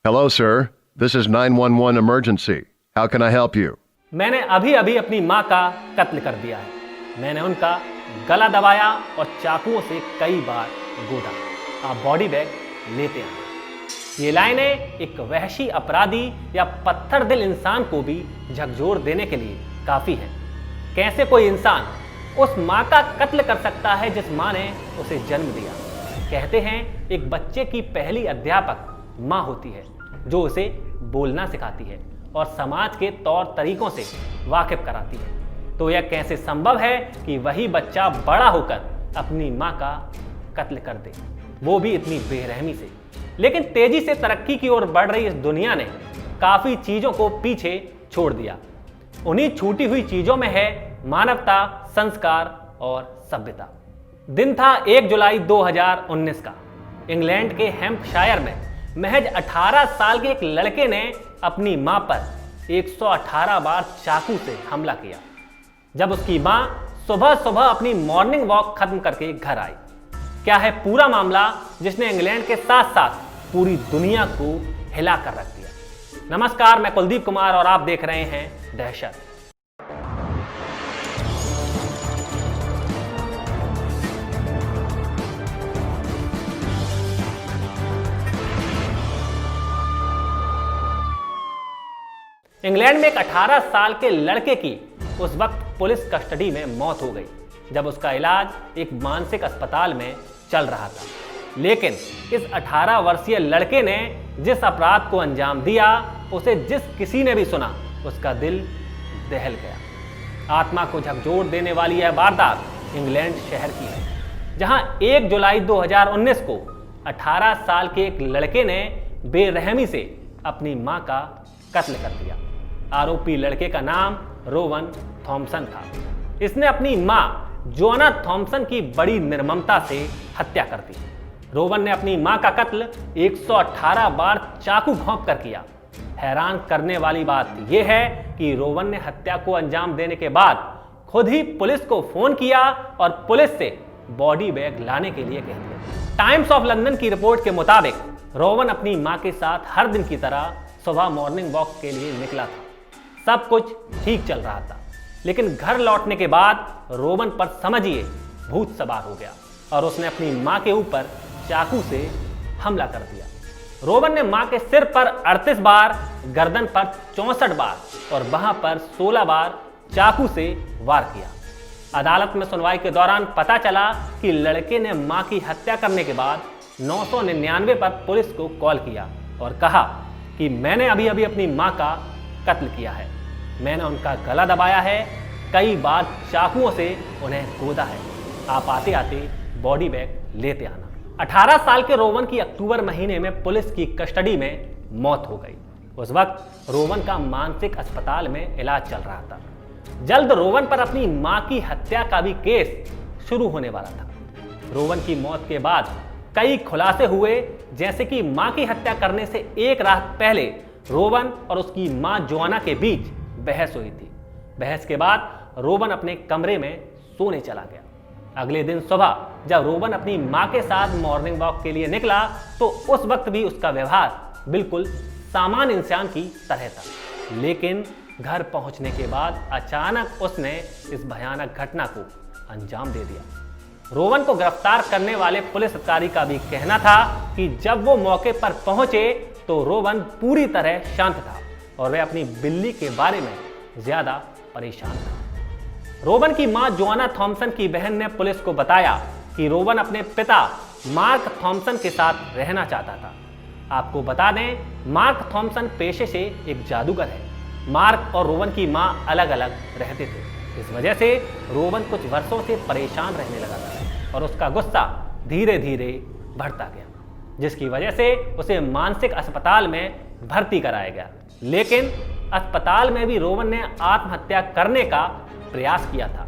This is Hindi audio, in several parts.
Hello, sir. This is 911 emergency. How can I help you? मैंने अभी अभी अपनी माँ का कत्ल कर दिया है। मैंने उनका गला दबाया और चाकुओं से कई बार गोदा। आप बॉडी बैग लेते आए। ये लाइनें एक वहशी अपराधी या पत्थर दिल इंसान को भी झकझोर देने के लिए काफी हैं। कैसे कोई इंसान उस माँ का कत्ल कर सकता है जिस माँ ने उसे जन्म दिया। कहते हैं एक बच्चे की पहली अध्यापक माँ होती है जो उसे बोलना सिखाती है और समाज के तौर तरीकों से वाकिफ कराती है। तो यह कैसे संभव है कि वही बच्चा बड़ा होकर अपनी माँ का कत्ल कर दे, वो भी इतनी बेरहमी से। लेकिन तेजी से तरक्की की ओर बढ़ रही इस दुनिया ने काफी चीजों को पीछे छोड़ दिया। उन्हीं छूटी हुई चीजों में है मानवता, संस्कार और सभ्यता। दिन था 1 जुलाई 2019 का। इंग्लैंड के हैम्पशायर में महज 18 साल के एक लड़के ने अपनी मां पर 118 बार चाकू से हमला किया जब उसकी मां सुबह सुबह अपनी मॉर्निंग वॉक खत्म करके घर आई। क्या है पूरा मामला जिसने इंग्लैंड के साथ साथ पूरी दुनिया को हिला कर रख दिया। नमस्कार, मैं कुलदीप कुमार और आप देख रहे हैं दहशत। इंग्लैंड में एक 18 साल के लड़के की उस वक्त पुलिस कस्टडी में मौत हो गई जब उसका इलाज एक मानसिक अस्पताल में चल रहा था। लेकिन इस 18 वर्षीय लड़के ने जिस अपराध को अंजाम दिया, उसे जिस किसी ने भी सुना उसका दिल दहल गया। आत्मा को झकझोर देने वाली यह वारदात इंग्लैंड शहर की है, जहां 1 जुलाई 2019 को 18 साल के एक लड़के ने बेरहमी से अपनी मां का कत्ल कर दिया। आरोपी लड़के का नाम रोवन थॉमसन था। इसने अपनी मां जोआना थॉमसन की बड़ी निर्ममता से हत्या कर दी। रोवन ने अपनी मां का कत्ल 118 बार चाकू भोंक कर किया। हैरान करने वाली बात यह है कि रोवन ने हत्या को अंजाम देने के बाद खुद ही पुलिस को फोन किया और पुलिस से बॉडी बैग लाने के लिए कह दिया। टाइम्स ऑफ लंदन की रिपोर्ट के मुताबिक रोवन अपनी मां के साथ हर दिन की तरह सुबह मॉर्निंग वॉक के लिए निकला था। सब कुछ ठीक चल रहा था, लेकिन घर लौटने के बाद रोवन पर समझिए भूत सवार हो गया और उसने अपनी मां के ऊपर चाकू से हमला कर दिया। रोवन ने मां के सिर पर 38 बार, गर्दन पर 64 बार और बाह पर 16 बार चाकू से वार किया। अदालत में सुनवाई के दौरान पता चला कि लड़के ने मां की हत्या करने के बाद 999 पर पुलिस को कॉल किया और कहा कि मैंने अभी अभी अपनी मां का कत्ल किया है। मैंने उनका गला दबाया है, कई बार चाकुओं से उन्हें गोदा है। आप आते आते बॉडी बैग लेते आना। 18 साल के रोवन की अक्टूबर महीने में पुलिस की कस्टडी में मौत हो गई। उस वक्त रोवन का मानसिक अस्पताल में इलाज चल रहा था। जल्द रोवन पर अपनी मां की हत्या का भी केस शुरू होने वाला था। रोवन की मौत के बाद कई खुलासे हुए, जैसे कि मां की हत्या करने से एक रात पहले रोवन और उसकी मां जोआना के बीच बहस हुई थी। बहस के बाद रोवन अपने कमरे में सोने चला गया। अगले दिन सुबह जब रोवन अपनी मां के साथ मॉर्निंग वॉक के लिए निकला तो उस वक्त भी उसका व्यवहार बिल्कुल सामान्य इंसान की तरह था। लेकिन घर पहुंचने के बाद अचानक उसने इस भयानक घटना को अंजाम दे दिया। रोवन को गिरफ्तार करने वाले पुलिस अधिकारी का भी कहना था कि जब वो मौके पर पहुंचे तो रोवन पूरी तरह शांत था और वह अपनी बिल्ली के बारे में ज्यादा परेशान था। रोवन की मां जोआना थॉमसन की बहन ने पुलिस को बताया कि रोवन अपने पिता मार्क थॉमसन के साथ रहना चाहता था। आपको बता दें, मार्क थॉमसन पेशे से एक जादूगर है। मार्क और रोवन की मां अलग अलग रहते थे। इस वजह से रोवन कुछ वर्षों से परेशान रहने लगा था और उसका गुस्सा धीरे धीरे बढ़ता गया, जिसकी वजह से उसे मानसिक अस्पताल में भर्ती कराया गया। लेकिन अस्पताल में भी रोवन ने आत्महत्या करने का प्रयास किया था,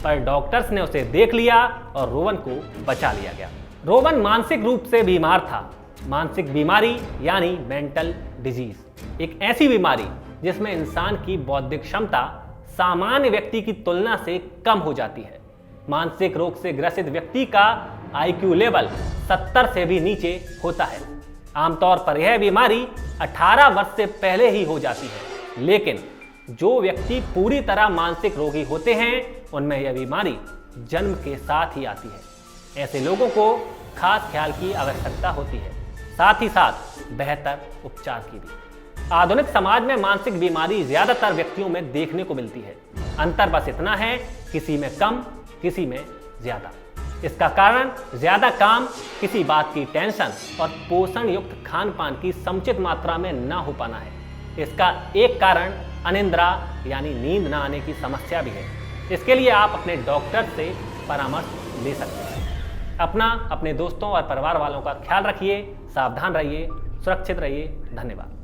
पर डॉक्टर्स ने उसे देख लिया और रोवन को बचा लिया गया। रोवन मानसिक रूप से बीमार था। मानसिक बीमारी यानी मेंटल डिजीज, एक ऐसी बीमारी जिसमें इंसान की बौद्धिक क्षमता सामान्य व्यक्ति की तुलना से कम हो जाती है। मानसिक रोग से ग्रसित व्यक्ति का आईक्यू लेवल 70 से भी नीचे होता है। आमतौर पर यह बीमारी 18 वर्ष से पहले ही हो जाती है, लेकिन जो व्यक्ति पूरी तरह मानसिक रोगी होते हैं उनमें यह बीमारी जन्म के साथ ही आती है। ऐसे लोगों को खास ख्याल की आवश्यकता होती है, साथ ही साथ बेहतर उपचार की भी। आधुनिक समाज में मानसिक बीमारी ज्यादातर व्यक्तियों में देखने को मिलती है। अंतर बस इतना है, किसी में कम, किसी में ज्यादा। इसका कारण ज्यादा काम, किसी बात की टेंशन और पोषण युक्त खान पान की समुचित मात्रा में न हो पाना है। इसका एक कारण अनिद्रा यानी नींद न आने की समस्या भी है। इसके लिए आप अपने डॉक्टर से परामर्श ले सकते हैं। अपना, अपने दोस्तों और परिवार वालों का ख्याल रखिए, सावधान रहिए, सुरक्षित रहिए। धन्यवाद।